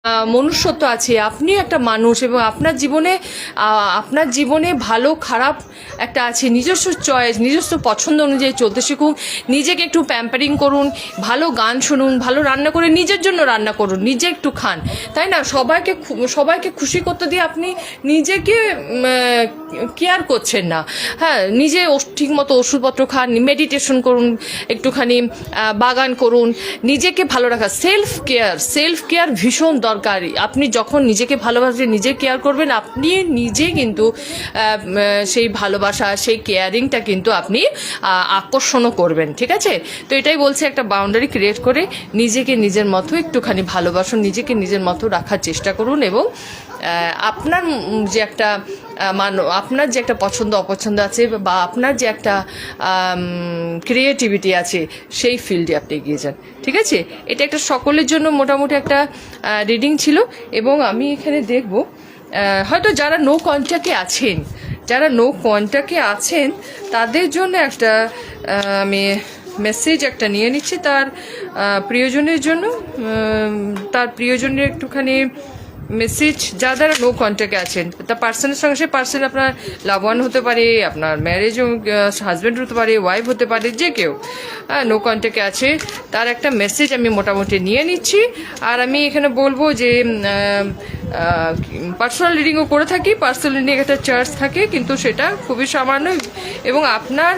মনুষ্যত্ব আছে, আপনিও একটা মানুষ এবং আপনার জীবনে ভালো খারাপ একটা আছে, নিজস্ব চয়েস, নিজস্ব পছন্দ অনুযায়ী চলতে শিখুন। নিজেকে একটু প্যাম্পারিং করুন, ভালো গান শুনুন, ভালো রান্না করে নিজের জন্য রান্না করুন, নিজে একটু খান, তাই না? সবাইকে খুশি করতে দিয়ে আপনি নিজেকে কেয়ার করছেন না। হ্যাঁ, নিজে ঠিকমতো ওষুধপত্র খান, মেডিটেশন করুন, একটুখানি বাগান করুন, নিজেকে ভালো রাখা। সেলফ কেয়ার ভীষণ দরকারি। আপনি যখন নিজেকে ভালোবাসবেন, নিজে কেয়ার করবেন, আপনি নিজে কিন্তু সেই ভালোবাসা, সেই কেয়ারিংটা কিন্তু আপনি আকর্ষণও করবেন। ঠিক আছে? তো এটাই বলছে, একটা বাউন্ডারি ক্রিয়েট করে নিজেকে নিজের মতো একটুখানি ভালোবাসুন, নিজেকে নিজের মতো রাখার চেষ্টা করুন এবং আপনার যে একটা পছন্দ অপছন্দ আছে বা আপনার যে একটা ক্রিয়েটিভিটি আছে, সেই ফিল্ডে আপনি এগিয়ে যান। ঠিক আছে? এটা একটা সকলের জন্য মোটামুটি একটা রিডিং ছিল এবং আমি এখানে দেখব হয়তো যারা নো কন্ট্যাক্টে আছেন তাদের জন্য একটা আমি মেসেজ একটা নিয়ে নিচ্ছি তার প্রিয়জনের জন্য। তার প্রিয়জনের একটুখানি মেসেজ, যারা নো কন্ট্যাক্টে আছেন, তার পার্সনের সঙ্গে সে পার্সন আপনার লাভ ওয়ান হতে পারে, আপনার ম্যারেজ হাজব্যান্ড হতে পারে, ওয়াইফ হতে পারে, যে কেউ নো কন্ট্যাক্টে আছে, তার একটা মেসেজ আমি মোটামুটি নিয়ে নিচ্ছি। আর আমি এখানে বলবো যে পার্সোনাল রিডিংও করে থাকি। পার্সোনাল রিডিং একটা চার্জ থাকে, কিন্তু সেটা খুবই সামান্য এবং আপনার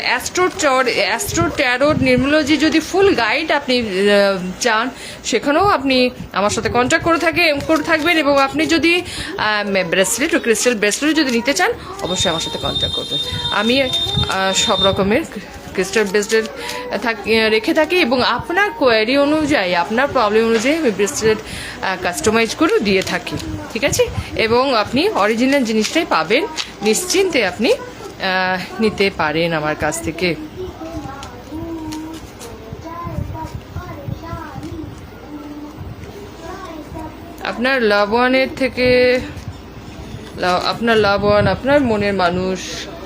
অ্যাস্ট্রো ট্যারোট নিউমেরোলজি যদি ফুল গাইড আপনি চান, সেখানেও আপনি আমার সাথে কন্ট্যাক্ট করে থাকবেন এবং আপনি যদি ব্রেসলেট ও ক্রিস্টাল ব্রেসলেট যদি নিতে চান, অবশ্যই আমার সাথে কন্ট্যাক্ট করবেন। আমি সব রকমের ক্রিস্টাল ব্রেসলেট রেখে থাকি এবং আপনার কোয়ারি অনুযায়ী, আপনার প্রবলেম অনুযায়ী আমি ব্রেসলেট কাস্টমাইজ করেও দিয়ে থাকি। ঠিক আছে? এবং আপনি অরিজিনাল জিনিসটাই পাবেন, নিশ্চিন্তে আপনি নিতে পারেন আমার কাছ থেকে। আপনার লাভ ওয়ানের থেকে, আপনার লাভ ওয়ান, আপনার মনের মানুষ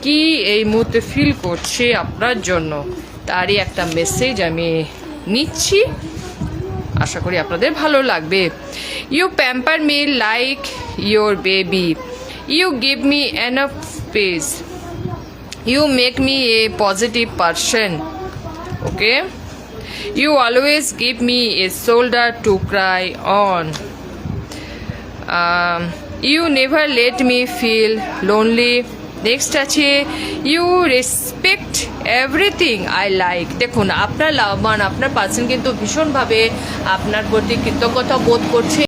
কি এই মুহূর্তে ফিল করছে আপনার জন্য, তারই একটা মেসেজ আমি নিচ্ছি। আশা করি আপনাদের ভালো লাগবে। You pamper me like your baby, you give me enough space, you make me a positive person. Okay, you always give me a shoulder to cry on. You never let me feel lonely. Next আছে, you respect everything I like. দেখুন, আপনার লাভবান, আপনার person কিন্তু ভীষণভাবে আপনার প্রতি কৃতজ্ঞতা বোধ করছে।